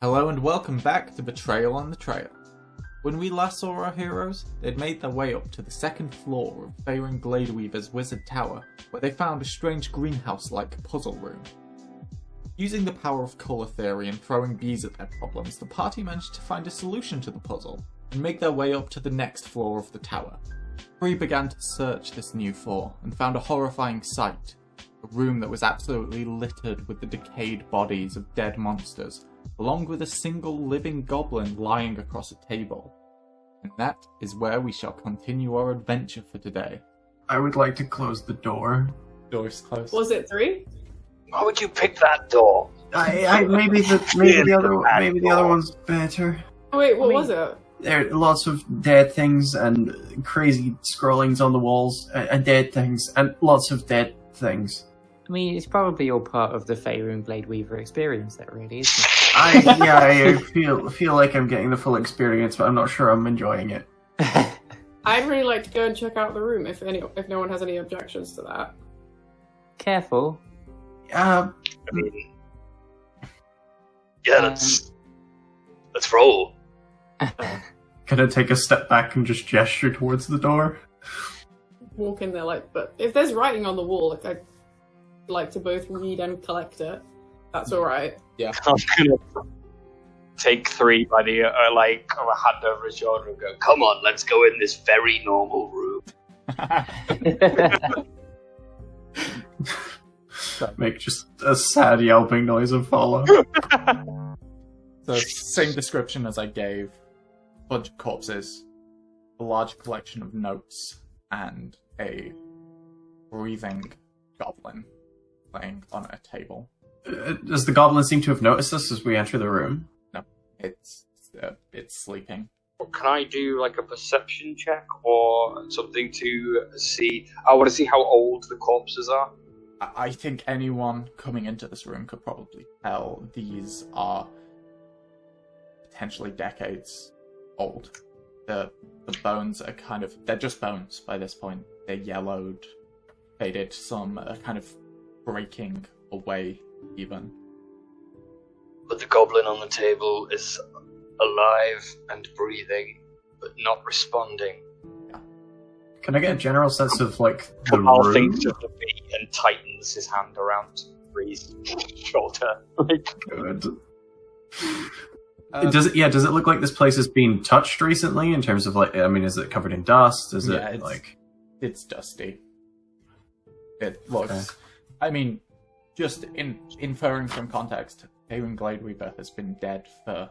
Hello and welcome back to Betrayal on the Trail. When we last saw our heroes, they'd made their way up to the second floor of Faerun Gladeweaver's Wizard Tower, where they found a strange greenhouse-like puzzle room. Using the power of colour theory and throwing bees at their problems, the party managed to find a solution to the puzzle, and make their way up to the next floor of the tower. Bree began to search this new floor, and found a horrifying sight. A room that was absolutely littered with the decayed bodies of dead monsters, along with a single living goblin lying across a table. And that is where we shall continue our adventure for today. I would like to close the door. Door's closed. Was it 3? Why would you pick that door? Maybe the other one's better. Oh wait, what was it? There are lots of dead things and crazy scrollings on the walls, and dead things, and lots of dead things. I mean, it's probably all part of the Faerun Gladeweaver experience, that really, isn't it? I feel like I'm getting the full experience, but I'm not sure I'm enjoying it. I'd really like to go and check out the room if no one has any objections to that. Careful. I mean, yeah, let's roll. Can I take a step back and just gesture towards the door? Walk in there, but if there's writing on the wall, I'd like to both read and collect it. That's all right. Yeah. I'm gonna take 3 by the of a hand over his shoulder and go, "Come on, let's go in this very normal room." Make just a sad yelping noise and follow. So, same description as I gave. A bunch of corpses, a large collection of notes, and a breathing goblin laying on a table. Does the goblin seem to have noticed us as we enter the room? No, it's sleeping. Can I do like a perception check or something to see? I want to see how old the corpses are. I think anyone coming into this room could probably tell these are potentially decades old. The bones are they're just bones by this point. They're yellowed, faded, some are kind of breaking away even. But the goblin on the table is alive and breathing, but not responding. Can I get a general sense of the Kamal room? thinks of the bee and tightens his hand around Bree's shoulder. Good. Does it look like this place has been touched recently in terms of is it covered in dust? It's dusty. It looks. Okay. I mean, just inferring from context, Faerun Gladeweaver has been dead for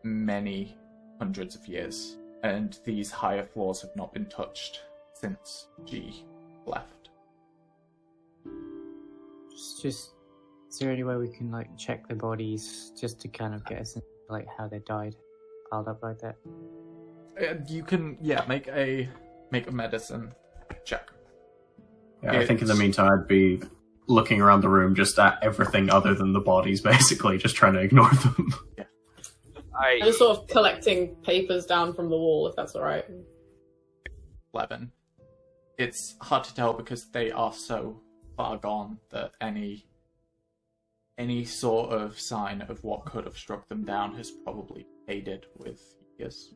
many hundreds of years, and these higher floors have not been touched since she left. Just is there any way we can check the bodies just to kind of get a sense of how they died, piled up like that? You can make a medicine check. Yeah, I think in the meantime I'd be looking around the room just at everything other than the bodies, basically, just trying to ignore them. Yeah. I'm just sort of collecting papers down from the wall, if that's alright. 11. It's hard to tell because they are so far gone that any sort of sign of what could have struck them down has probably faded with years.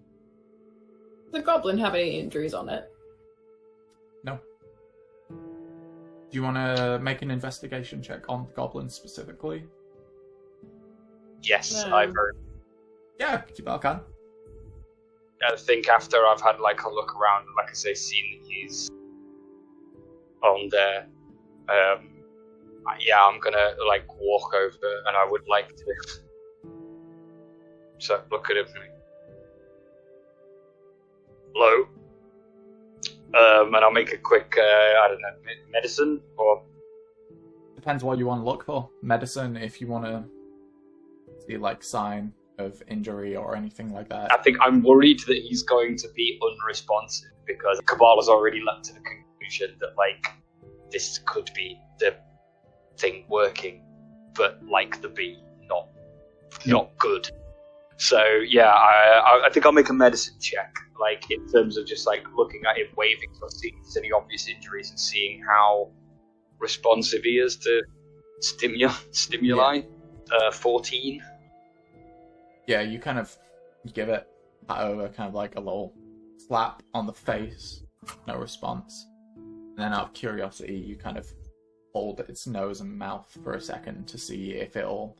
Does the goblin have any injuries on it? No. Do you want to make an investigation check on the goblin specifically? Yes, No. I've heard. Yeah, you can. I think after I've had a look around, like I say, seen that he's on there, I'm gonna walk over and I would like to look at him. Hello. And I'll make a quick, medicine or... Depends what you want to look for. Medicine, if you want to see sign of injury or anything like that. I think I'm worried that he's going to be unresponsive because Cabal has already leapt to the conclusion that this could be the thing working, but the bee, not good. So I think I'll make a medicine check, in terms of just looking at him waving to see if there's any obvious injuries and seeing how responsive he is to stimuli. 14. Yeah, you kind of give it that over, kind of like a little slap on the face. No response. And then out of curiosity, you kind of hold its nose and mouth for a second to see if it'll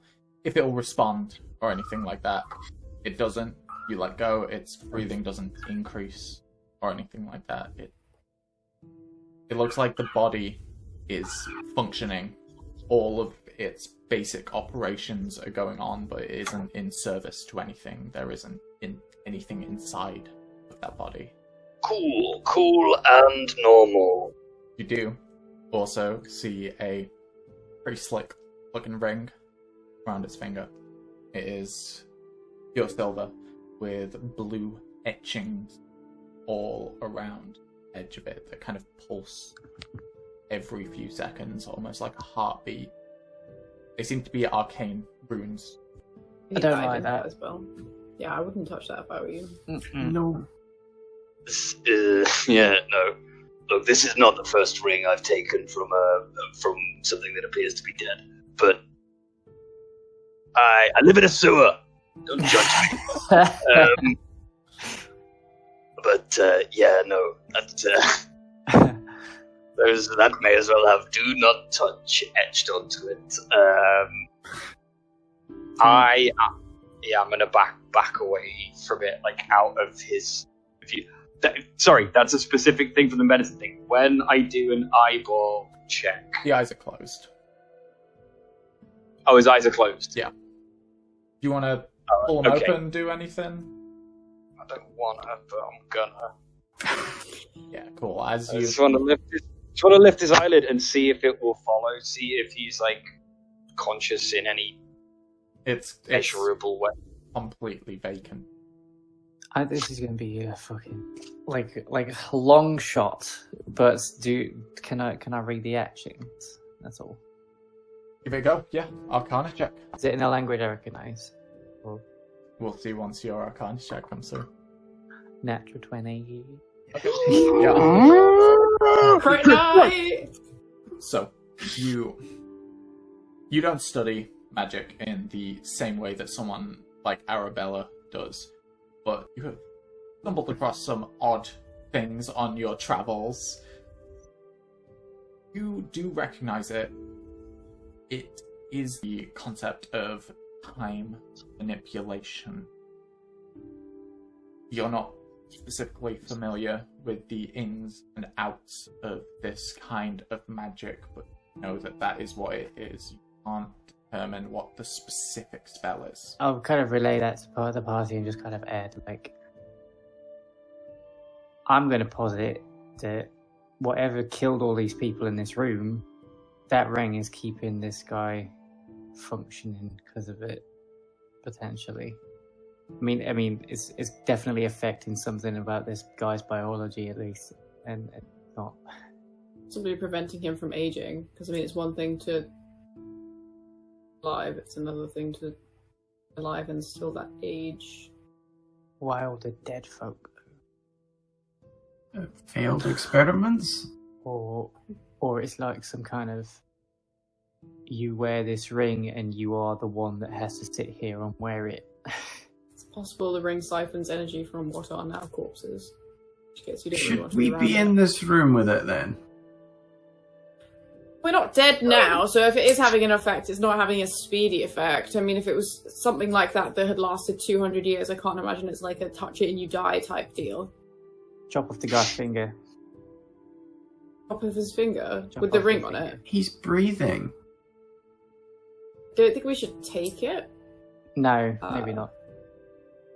respond or anything like that. It doesn't. You let go. Its breathing doesn't increase or anything like that. It looks like the body is functioning. All of its basic operations are going on, but it isn't in service to anything. There isn't anything inside of that body. Cool and normal. You do also see a pretty slick looking ring around its finger. It is pure silver with blue etchings all around the edge of it that kind of pulse every few seconds, almost like a heartbeat. They seem to be arcane runes. I don't like that as well. Yeah, I wouldn't touch that if I were you. No. Yeah, no. Look, this is not the first ring I've taken from something that appears to be dead. But I live in a sewer. Don't judge me. Yeah, no. That may as well have "do not touch" etched onto it. I'm gonna back away from it, like out of his view. Sorry, that's a specific thing from the medicine thing. When I do an eyeball check, The eyes are closed. oh, his eyes are closed. Yeah. Do you want to pull them open, do anything? I don't want to, but I'm gonna. Yeah, cool. I just want to lift his eyelid and see if it will follow. See if he's like conscious in any measurable way. Completely vacant. This is going to be a fucking like a long shot, but can I read the etchings? That's all. Give it a go. Yeah, Arcana check. Is it in a language I recognise? Or We'll see once your Arcana check comes through. natural 20? Yeah. Great night! So, you don't study magic in the same way that someone like Arabella does, but you have stumbled across some odd things on your travels. You do recognize it. It is the concept of time manipulation. You're not specifically familiar with the ins and outs of this kind of magic, but know that is what it is. You can't determine what the specific spell is. I'll kind of relay that to part of the party and just kind of add, like, I'm going to posit that whatever killed all these people in this room, that ring is keeping this guy functioning because of it, potentially. I mean, it's definitely affecting something about this guy's biology, at least, and not Somebody preventing him from aging, because I mean, it's one thing to alive; it's another thing to alive and still that age. wild dead folk, Failed experiments? or it's like some kind of you wear this ring and you are the one that has to sit here and wear it. It's possible the ring siphons energy from what are now corpses. Which gets you don't really Should want to we around be it. in this room with it then? We're not dead now, so if it is having an effect, it's not having a speedy effect. I mean, if it was something like that had lasted 200 years, I can't imagine it's like a touch it and you die type deal. Chop off the guy's finger. Top of his finger Chop with the off ring the on finger. it. He's breathing. Don't think we should take it. No, maybe not.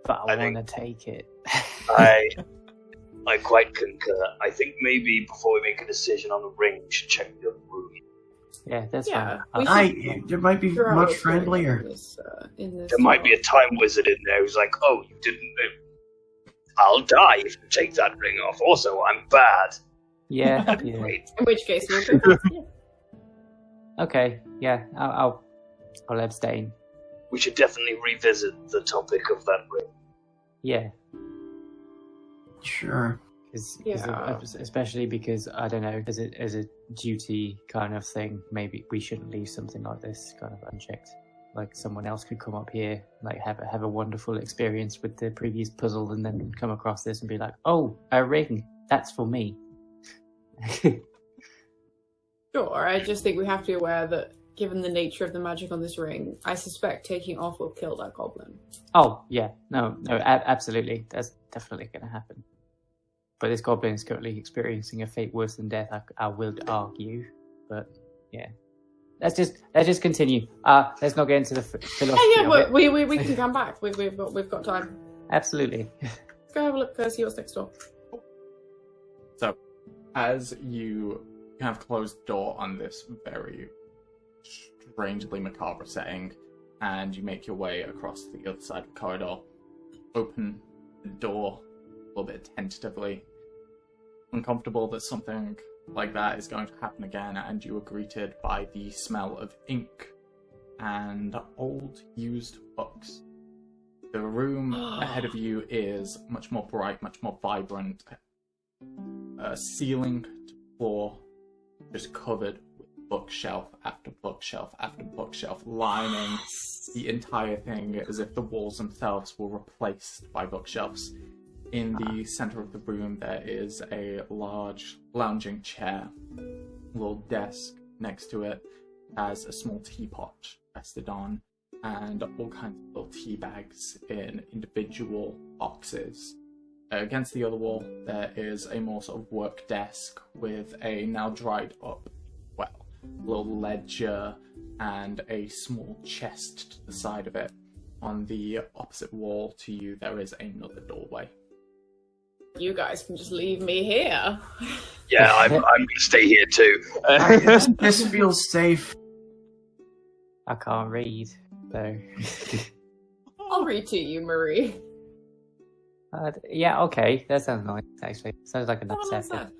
But I I think- want to take it. I quite concur. I think maybe before we make a decision on the ring, we should check the room. Yeah, that's Yeah, fine. It might be Figure out much what's going on friendlier. in this There might be a time wizard in there who's like, "Oh, you didn't. I'll die if you take that ring off. Also, I'm bad." Yeah, yeah. Great. In which case, we'll go. Yeah. Okay, yeah, I'll abstain. We should definitely revisit the topic of that ring. Yeah, Sure. Yeah. Especially because I don't know, as a duty kind of thing, maybe we shouldn't leave something like this kind of unchecked. like someone else could come up here, like have a wonderful experience with the previous puzzle, and then come across this and be like, "Oh, a ring, that's for me." Sure, I just think we have to be aware that, given the nature of the magic on this ring, I suspect taking it off will kill that goblin. Oh yeah, no, absolutely, that's definitely going to happen. But this goblin is currently experiencing a fate worse than death. I will argue, but yeah. Let's just continue. Let's not get into the philosophy. Yeah, we can come back. We've got time. Absolutely. Let's go have a look. See what's next door. So, as you kind of close the door on this very strangely macabre setting, and you make your way across the other side of the corridor, open the door a little bit tentatively, uncomfortable that something like that is going to happen again, and you are greeted by the smell of ink and old used books. The room ahead of you is much more bright, much more vibrant. Ceiling to floor just covered with bookshelf after bookshelf after bookshelf, lining the entire thing as if the walls themselves were replaced by bookshelves. In the center of the room, there is a large lounging chair. A little desk next to it has a small teapot rested on, and all kinds of little tea bags in individual boxes. Against the other wall, there is a more sort of work desk with a now dried up, well, little ledger and a small chest to the side of it. On the opposite wall to you, there is another doorway. You guys can just leave me here. Yeah, I'm going to stay here too. This feels safe. I can't read, though. I'll read to you, Marie. Yeah, okay. That sounds nice, actually. Sounds like a nice set.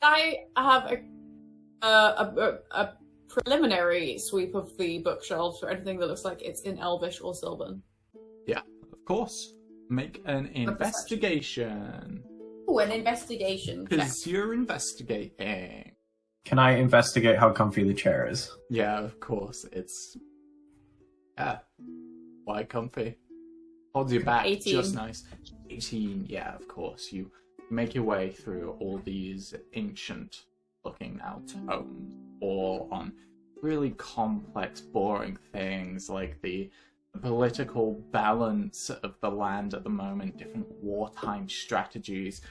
I have a preliminary sweep of the bookshelves for anything that looks like it's in Elvish or Sylvan. Yeah, of course. Make an investigation. Oh, an investigation. Because you're investigating. Can I investigate how comfy the chair is? Yeah, of course. It's... yeah. Why comfy? Holds you back 18. just nice. 18, yeah, of course. You make your way through all these ancient-looking now tomes, all on really complex, boring things like the political balance of the land at the moment, different wartime strategies.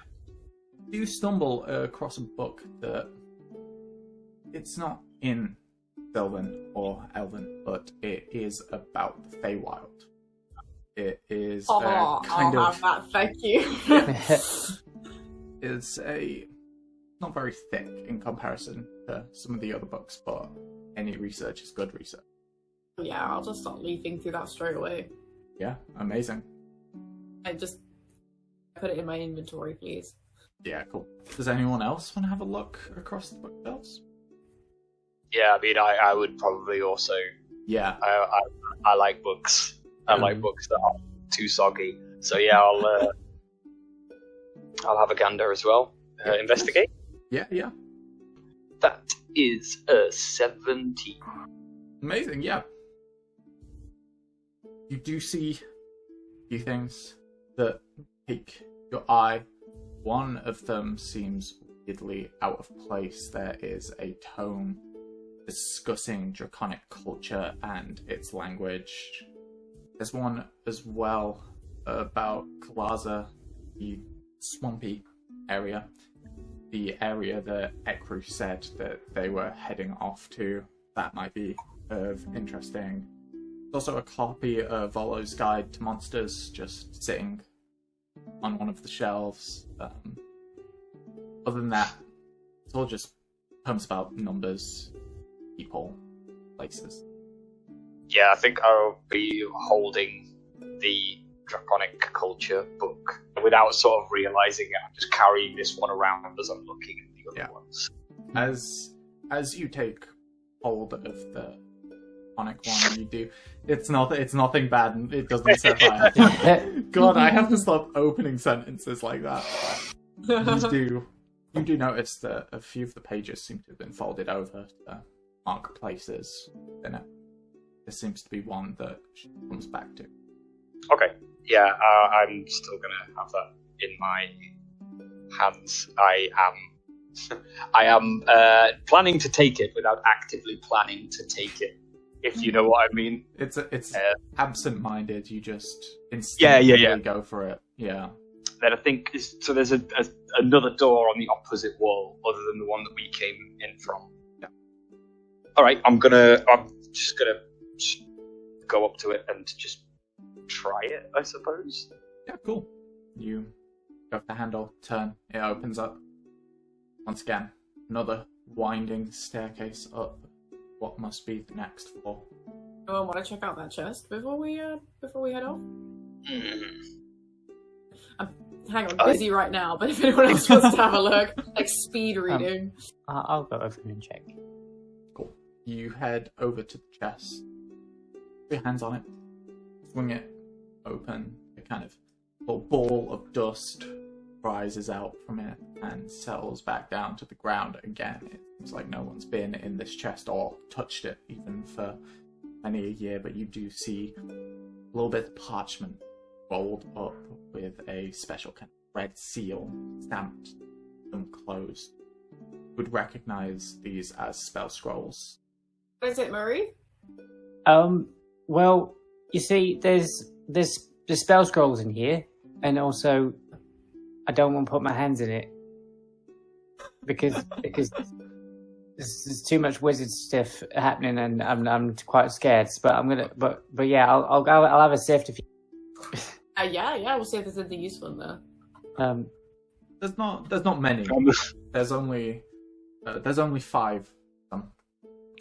You stumble across a book that it's not in Sylvan or Elven, but it is about the Feywild. It is kind of that, thank you. It's not very thick in comparison to some of the other books, but any research is good research. Yeah, I'll just start leafing through that straight away. Yeah, amazing. I just put it in my inventory, please. Yeah, cool. Does anyone else want to have a look across the bookshelves? Yeah, I mean, I would probably also. Yeah. I like books. I like books that aren't too soggy. So yeah, I'll have a gander as well. Investigate. Yeah. That is a 17. Amazing, yeah. You do see a few things that take your eye. One of them seems weirdly out of place. There is a tome discussing draconic culture and its language. There's one as well about Kalaza, the swampy area. The area that Ekru said that they were heading off to. That might be of interesting. There's also a copy of Volo's Guide to Monsters just sitting on one of the shelves. Other than that, it's all just poems about numbers, people, places. Yeah, I think I'll be holding the Draconic Culture book without sort of realizing it. I'm just carrying this one around as I'm looking at the other ones. As you take hold of the Draconic one, you do. It's nothing bad, and it doesn't set fire. God, I have to stop opening sentences like that. You do notice that a few of the pages seem to have been folded over to mark places in it. this seems to be one that she comes back to. Okay. Yeah, I'm still gonna have that in my hands. I am planning to take it without actively planning to take it, if you know what I mean. It's absent-minded. You just instinctively go for it. Yeah. Then I think so. There's another door on the opposite wall, other than the one that we came in from. Yeah. All right. I'm just gonna go up to it and just try it, I suppose. Yeah. Cool. You go for the handle, turn, it opens up. Once again, another winding staircase up what must be the next floor. Oh, I want to check out that chest before we head off. Hang on, busy right now, but if anyone else wants to have a look, like speed reading. I'll go over and check. Cool. You head over to the chest, put your hands on it, swing it open, a kind of little ball of dust rises out from it and settles back down to the ground again. It seems like no one's been in this chest or touched it even for many a year, but you do see a little bit of parchment rolled up with a special kind of red seal stamped and closed. You would recognize these as spell scrolls. What is it, Marie? Well, you see, there's spell scrolls in here, and also I don't want to put my hands in it because there's too much wizard stuff happening, and I'm quite scared. But I'm gonna, but yeah, I'll have a sift if you. Yeah, we'll see if there's anything useful in there. There's not many. There's only 5.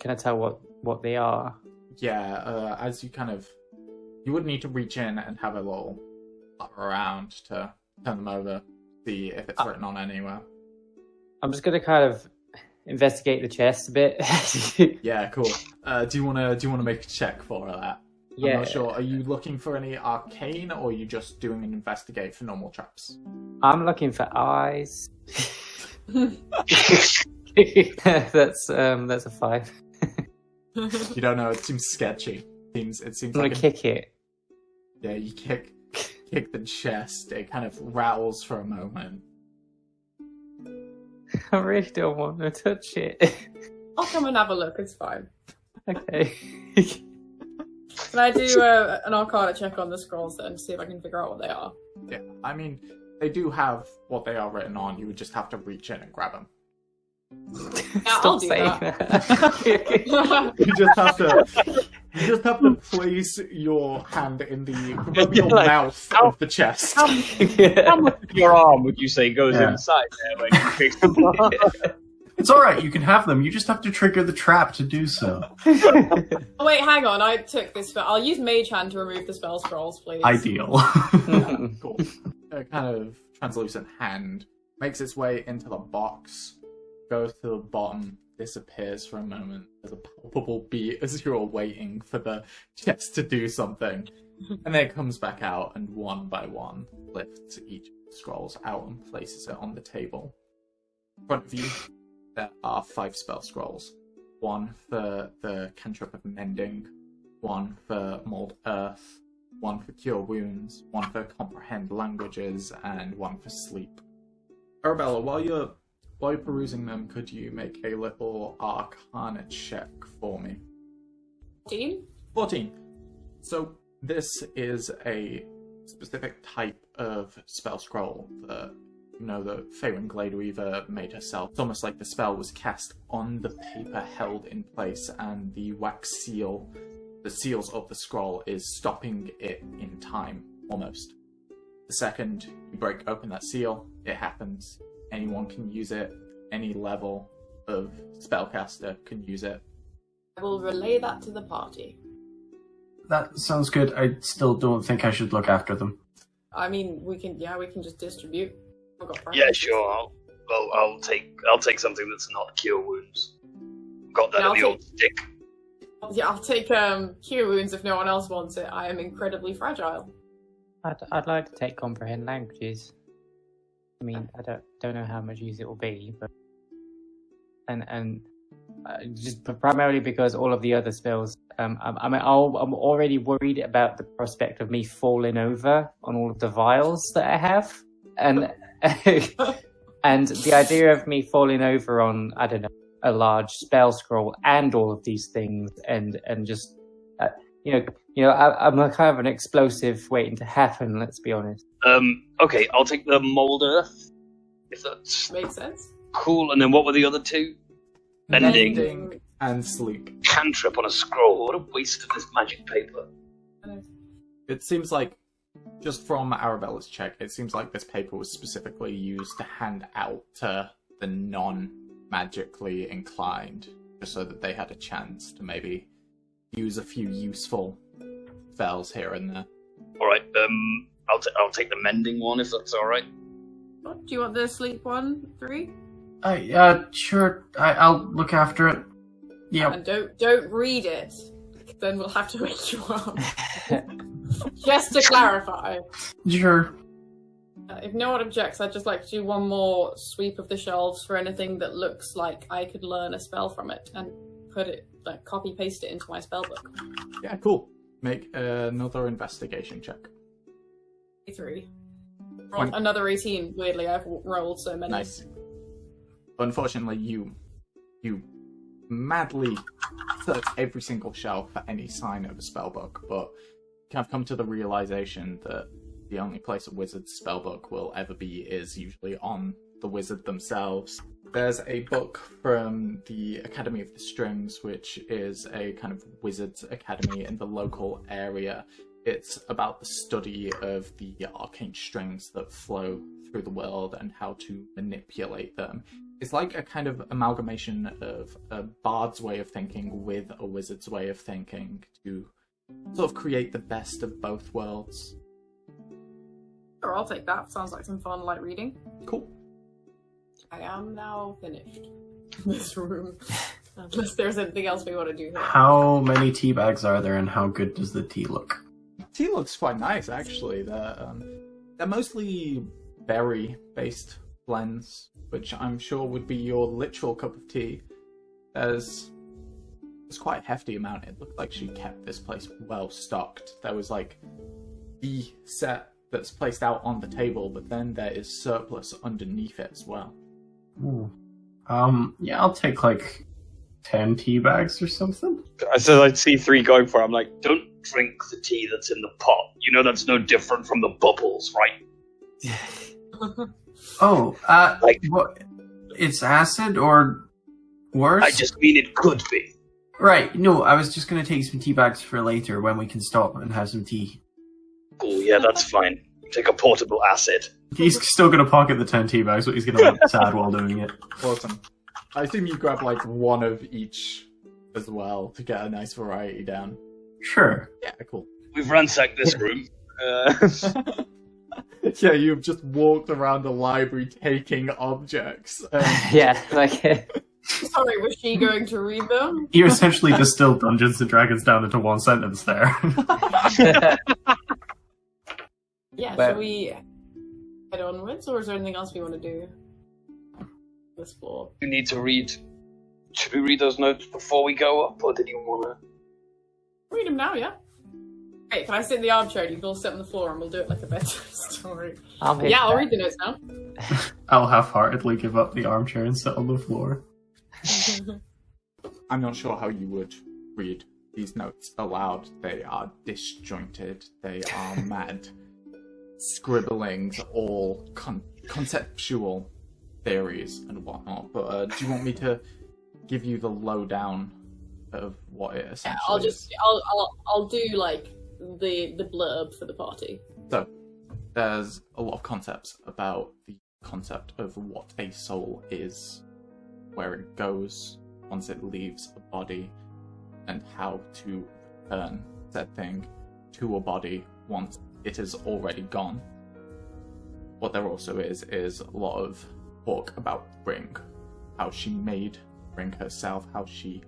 Can I tell what they are? Yeah, as you would need to reach in and have a little around to turn them over, see if it's written on anywhere. I'm just gonna kind of investigate the chest a bit. Yeah, cool. Do you wanna make a check for that? Yeah. I'm not sure. Are you looking for any arcane, or are you just doing an investigate for normal traps? I'm looking for eyes. That's a 5. You don't know. It seems sketchy. It seems I'm gonna kick it. Yeah, you kick the chest. It kind of rattles for a moment. I really don't want to touch it. I'll come and have a look. It's fine. Okay. Can I do an Arcana check on the scrolls then to see if I can figure out what they are? Yeah, I mean, they do have what they are written on. You would just have to reach in and grab them. Yeah, I'll do that. You just have to place your hand in the proverbial mouth of the chest. How much of your arm would you say goes inside there when you pick them up? It's alright, you can have them. You just have to trigger the trap to do so. Oh, wait, hang on. I took this spell. I'll use Mage Hand to remove the spell scrolls, please. Ideal. Cool. A kind of translucent hand makes its way into the box, goes to the bottom, disappears for a moment. There's a palpable beat as you're waiting for the chest to do something. And then it comes back out and one by one lifts each of the scrolls out and places it on the table. In front of you, there are 5 spell scrolls. 1 for the cantrip of mending, 1 for mold earth, 1 for cure wounds, 1 for comprehend languages, and 1 for sleep. Arabella, while you're perusing them, could you make a little arcana check for me? 14. So this is a specific type of spell scroll that the Faerun Gladeweaver made herself. It's almost like the spell was cast on the paper held in place, and the wax seal, the seals of the scroll, is stopping it in time, almost. The second you break open that seal, it happens. Anyone can use it. Any level of spellcaster can use it. I will relay that to the party. That sounds good. I still don't think I should look after them. I mean, we can just distribute. Yeah, sure. I'll take something that's not cure wounds. Got that in the old stick. Yeah, I'll take cure wounds if no one else wants it. I am incredibly fragile. I'd like to take comprehend languages. I mean, I don't know how much use it will be, but and just primarily because all of the other spells. I'm already worried about the prospect of me falling over on all of the vials that I have, and and the idea of me falling over on, I don't know, a large spell scroll and all of these things, and just I'm a kind of an explosive waiting to happen. Let's be honest. Okay, I'll take the mold earth. If that's Makes sense. cool. And then what were the other two? Bending. And sleep. Cantrip on a scroll. What a waste of this magic paper. It seems like, just from Arabella's check, it seems like this paper was specifically used to hand out to the non-magically inclined, just so that they had a chance to maybe use a few useful spells here and there. Alright, I'll take the mending one if that's alright. Do you want the sleep one, 3? Sure. I'll look after it. Yeah. And don't read it. Then we'll have to wake you up. Just to clarify. Sure. If no one objects, I'd just like to do one more sweep of the shelves for anything that looks like I could learn a spell from it and put it, like, copy paste it into my spellbook. Yeah, cool. Make another investigation check. 3. Another 18. Weirdly, I've rolled so many. Nice. Unfortunately, you madly search every single shelf for any sign of a spellbook, but you have come to the realization that the only place a wizard's spellbook will ever be is usually on the wizard themselves. There's a book from the Academy of the Strings, which is a kind of wizard's academy in the local area. It's about the study of the arcane strings that flow through the world and how to manipulate them. It's like a kind of amalgamation of a bard's way of thinking with a wizard's way of thinking to sort of create the best of both worlds. Sure, I'll take that. Sounds like some fun light reading. Cool. I am now finished in this room. Unless there's anything else we want to do here. How many tea bags are there, and how good does the tea look? Tea looks quite nice, actually. They're mostly berry-based blends, which I'm sure would be your literal cup of tea. There's quite a hefty amount. It looked like she kept this place well stocked. There was like the set that's placed out on the table, but then there is surplus underneath it as well. Ooh. Yeah, I'll take like 10 tea bags or something. So I'd see 3 going for it. I'm like, don't drink the tea that's in the pot. You know that's no different from the bubbles, right? Oh, what? It's acid or worse? I just mean it could be. Right, no, I was just going to take some tea bags for later when we can stop and have some tea. Cool, yeah, that's fine. Take a portable acid. He's still going to pocket the 10 tea bags, but he's going to look sad while doing it. Awesome. I assume you grab like one of each as well to get a nice variety down. Sure. Yeah, cool. We've ransacked this room. Yeah, you've just walked around the library taking objects. Yeah, like... Sorry, was she going to read them? You essentially distilled Dungeons and Dragons down into one sentence there. Yeah, Well- should we head onwards, or is there anything else we want to do? This floor. You need to read. Should we read those notes before we go up, or did you want to? Read them now, yeah? Hey, can I sit in the armchair and you can all sit on the floor and we'll do it like a bedtime story? I'll Read the notes now. I'll half-heartedly give up the armchair and sit on the floor. I'm not sure how you would read these notes aloud. They are disjointed. They are mad scribblings, all conceptual theories and whatnot. But do you want me to give you the lowdown of what it essentially is? I'll do like the blurb for the party. So there's a lot of concepts about the concept of what a soul is, where it goes once it leaves a body, and how to return said thing to a body once it is already gone. What there also is a lot of talk about Ring, how she made Ring herself, how she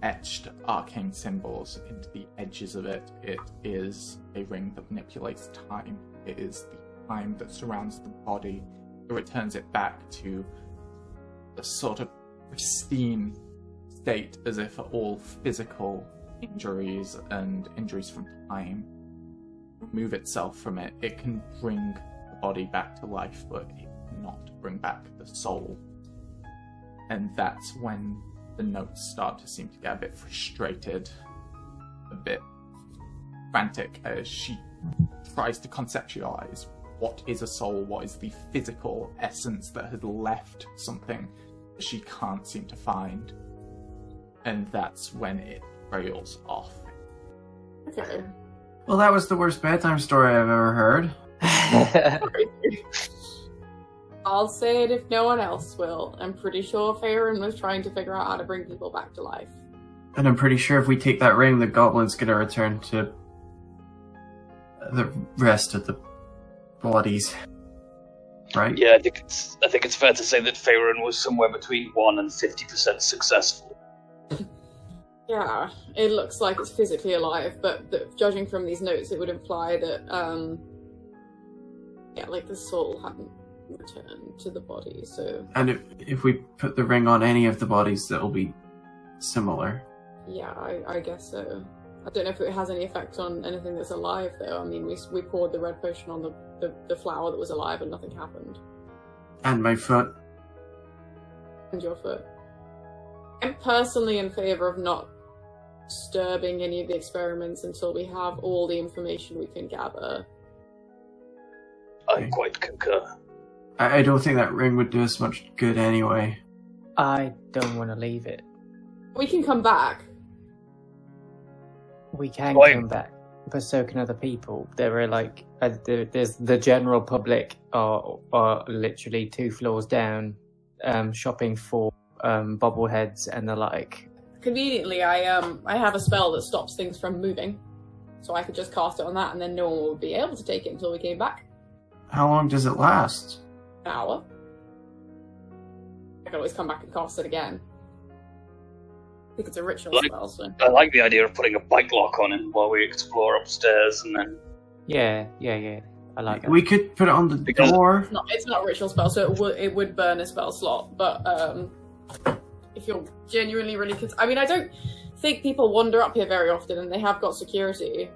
etched arcane symbols into the edges of it. It is a ring that manipulates time. It is the time that surrounds the body. It returns it back to a sort of pristine state as if all physical injuries and injuries from time remove itself from it, it can bring the body back to life, but it cannot bring back the soul. And that's when the notes start to seem to get a bit frustrated, a bit frantic, as she tries to conceptualize what is a soul, what is the physical essence that had left something that she can't seem to find. And that's when it trails off. Okay. Well, that was the worst bedtime story I've ever heard. I'll say it if no one else will. I'm pretty sure Faerun was trying to figure out how to bring people back to life. And I'm pretty sure if we take that ring, the goblin's gonna return to the rest of the bodies. Right? Yeah, I think it's fair to say that Faerun was somewhere between 1 and 50% successful. Yeah, it looks like it's physically alive, but judging from these notes, it would imply that, the soul hadn't returned to the body, so... And if we put the ring on any of the bodies, it'll be similar. Yeah, I guess so. I don't know if it has any effect on anything that's alive, though. I mean, we poured the red potion on the flower that was alive and nothing happened. And my foot. And your foot. I'm personally in favour of not disturbing any of the experiments until we have all the information we can gather. I quite concur. I don't think that ring would do us much good anyway. I don't want to leave it. We can come back. We can Why? come back, but so can other people. There are there's the general public are literally 2 floors down, shopping for bobbleheads and the like. Conveniently, I have a spell that stops things from moving, so I could just cast it on that, and then no one would be able to take it until we came back. How long does it last? An hour. I can always come back and cast it again. I think it's a ritual spell, so... I like the idea of putting a bike lock on it while we explore upstairs, and then... Yeah. I like that. We could put it on the door. It's not a ritual spell, so it would burn a spell slot, but if you're genuinely really... I mean, I don't think people wander up here very often, and they have got security.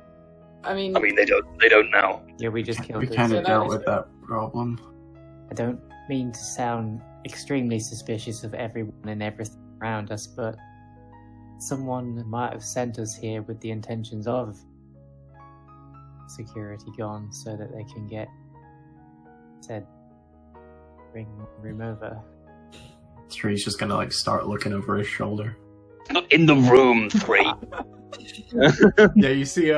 I mean, they don't now. Yeah, we just killed We it. kind So of that dealt is with true. that problem. I don't mean to sound extremely suspicious of everyone and everything around us, but someone might have sent us here with the intentions of security gone so that they can get said room over. Three's just gonna start looking over his shoulder. Not in the room, 3. Yeah, you see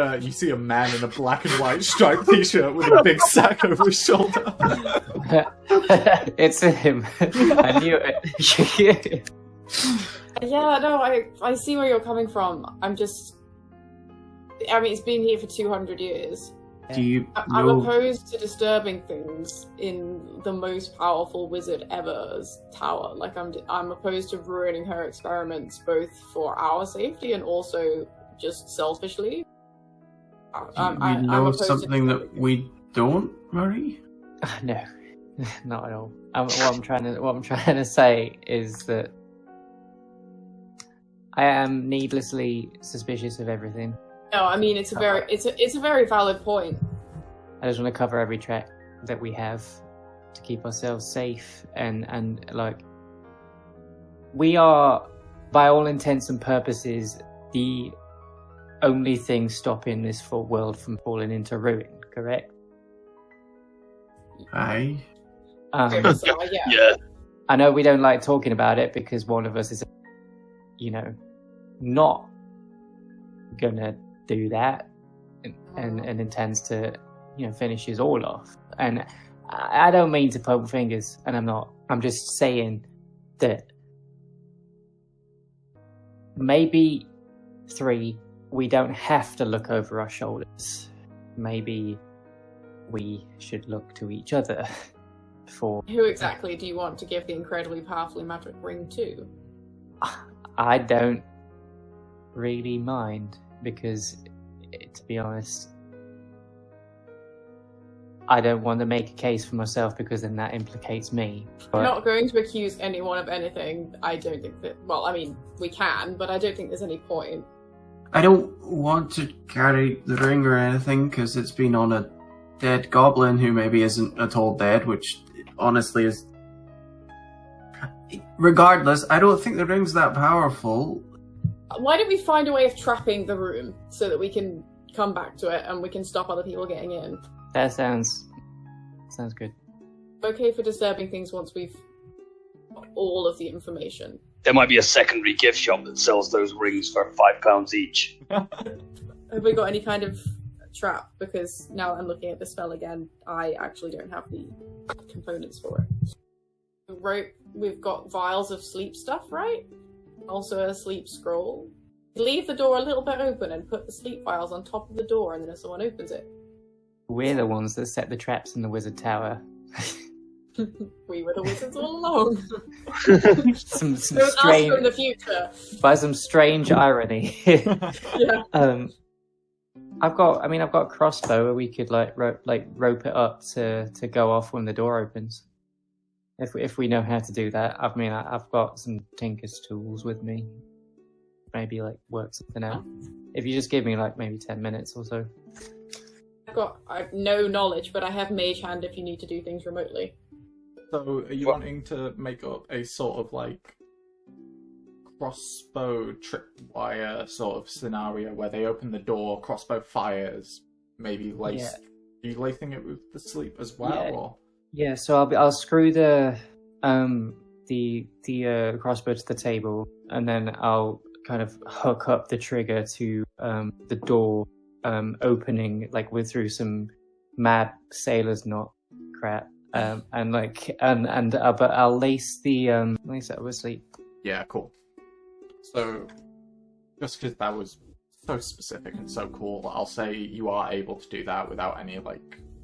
a man in a black and white striped t-shirt with a big sack over his shoulder. It's him. I knew it. yeah, no, I see where you're coming from. It's been here for 200 years. Do you I'm know? opposed to disturbing things in the most powerful wizard ever's tower. I'm opposed to ruining her experiments both for our safety and also just selfishly. You know something that we don't, Murray? No, not at all. What I'm trying to say is that I am needlessly suspicious of everything. No, I mean it's a very valid point. I just want to cover every track that we have to keep ourselves safe and we are, by all intents and purposes, the only thing stopping this full world from falling into ruin. Correct? Aye. So, yeah. Yeah. I know we don't like talking about it because one of us is, not gonna do that and intends to, finish us all off. And I don't mean to poke fingers, and I'm not. I'm just saying that maybe 3, we don't have to look over our shoulders. Maybe we should look to each other for... Who exactly do you want to give the incredibly powerfully magic ring to? I don't really mind because, to be honest, I don't want to make a case for myself because then that implicates me. We're But not going to accuse anyone of anything. I don't think that. Well, I mean, we can, but I don't think there's any point. I don't want to carry the ring or anything because it's been on a dead goblin who maybe isn't at all dead, which honestly is. Regardless, I don't think the ring's that powerful. Why don't we find a way of trapping the room so that we can come back to it and we can stop other people getting in? that sounds good. Okay for disturbing things once we've got all of the information. There might be a secondary gift shop that sells those rings for £5 each. Have we got any kind of trap? Because now that I'm looking at the spell again, I actually don't have the components for it. Rope, we've got vials of sleep stuff, right? Also a sleep scroll. Leave the door a little bit open and put the sleep vials on top of the door, and then if someone opens it, We're the ones that set the traps in the wizard tower. we were the wizards all along. some It was us strange, from the future. by some strange irony. Yeah. I've got a crossbow where we could rope it up to go off when the door opens. If we know how to do that. I mean, I've got some tinker's tools with me. Maybe work something out. If you just give me maybe 10 minutes or so. I have no knowledge, but I have mage hand if you need to do things remotely. So, are you wanting to make up a sort of crossbow tripwire sort of scenario where they open the door, crossbow fires, maybe lace? Yeah. Are you lacing it with the sleep as well? Yeah. Or? Yeah, so I'll screw the crossbow to the table, and then I'll kind of hook up the trigger to the door opening through some mad sailor's knot crap, but I'll lace it with sleep. Yeah, cool. So, just because that was so specific and so cool, I'll say you are able to do that without any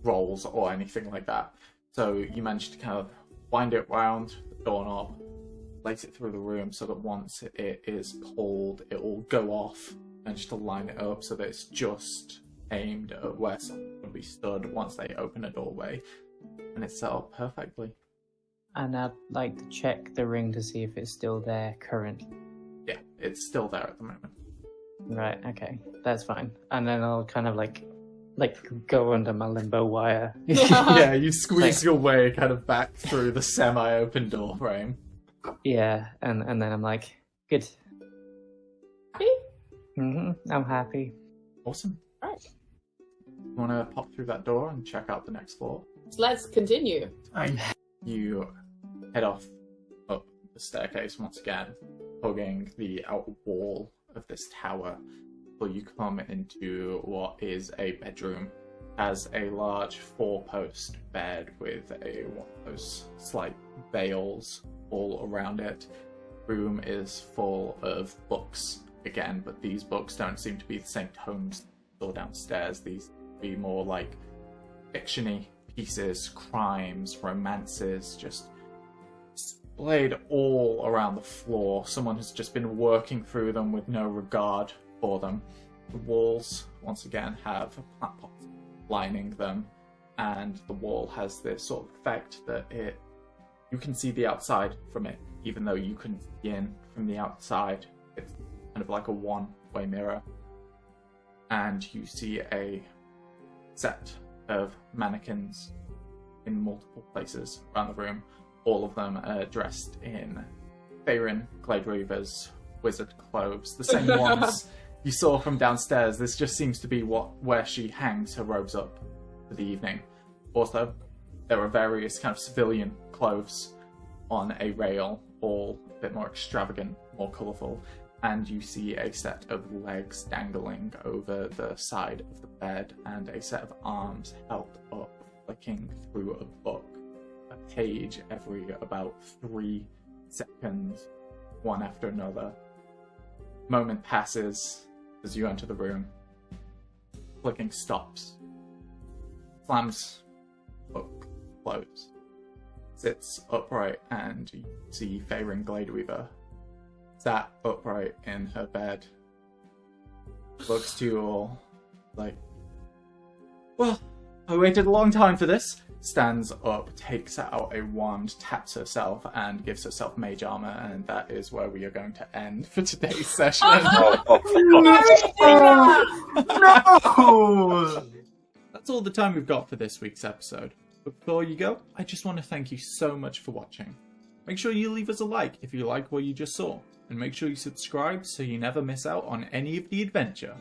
rolls or anything like that. So you managed to kind of wind it round the doorknob, lace it through the room so that once it is pulled, it will go off. Managed to line it up so that it's just aimed at where someone would be stood once they open a doorway, and it's set up perfectly. And I'd like to check the ring to see if it's still there currently. Yeah, it's still there at the moment. Right, okay, that's fine. And then I'll kind of go under my limbo wire. Yeah, you squeeze your way kind of back through the semi-open door frame. Yeah, and then I'm like, good. Happy? I'm happy. Awesome. Right. You want to pop through that door and check out the next floor? So let's continue. You head off up the staircase once again, hugging the outer wall of this tower, before you come into what is a bedroom. Has a large 4-post bed with one of those slight veils all around it. Room is full of books again, but these books don't seem to be the same tomes or downstairs. These be more fiction-y pieces, crimes, romances, just displayed all around the floor. Someone has just been working through them with no regard for them. The walls, once again, have plant pots lining them, and the wall has this sort of effect that you can see the outside from it, even though you couldn't see in from the outside. It's kind of like a one-way mirror. And you see a set of mannequins in multiple places around the room. All of them are dressed in Faerun Glade Reaver's wizard clothes, the same ones you saw from downstairs. This just seems to be where she hangs her robes up for the evening. Also, there are various kind of civilian clothes on a rail, all a bit more extravagant, more colourful, and you see a set of legs dangling over the side of the bed and a set of arms held up, flicking through a book, a page every about 3 seconds, one after another. Moment passes as you enter the room. Clicking stops. Slams book closed. Sits upright, and you see Faerun Gladeweaver sat upright in her bed. Looks to you all like, well, I waited a long time for this. Stands up, takes out a wand, taps herself, and gives herself mage armor, and that is where we are going to end for today's session. No! That's all the time we've got for this week's episode. But before you go, I just want to thank you so much for watching. Make sure you leave us a like if you like what you just saw, and make sure you subscribe so you never miss out on any of the adventure.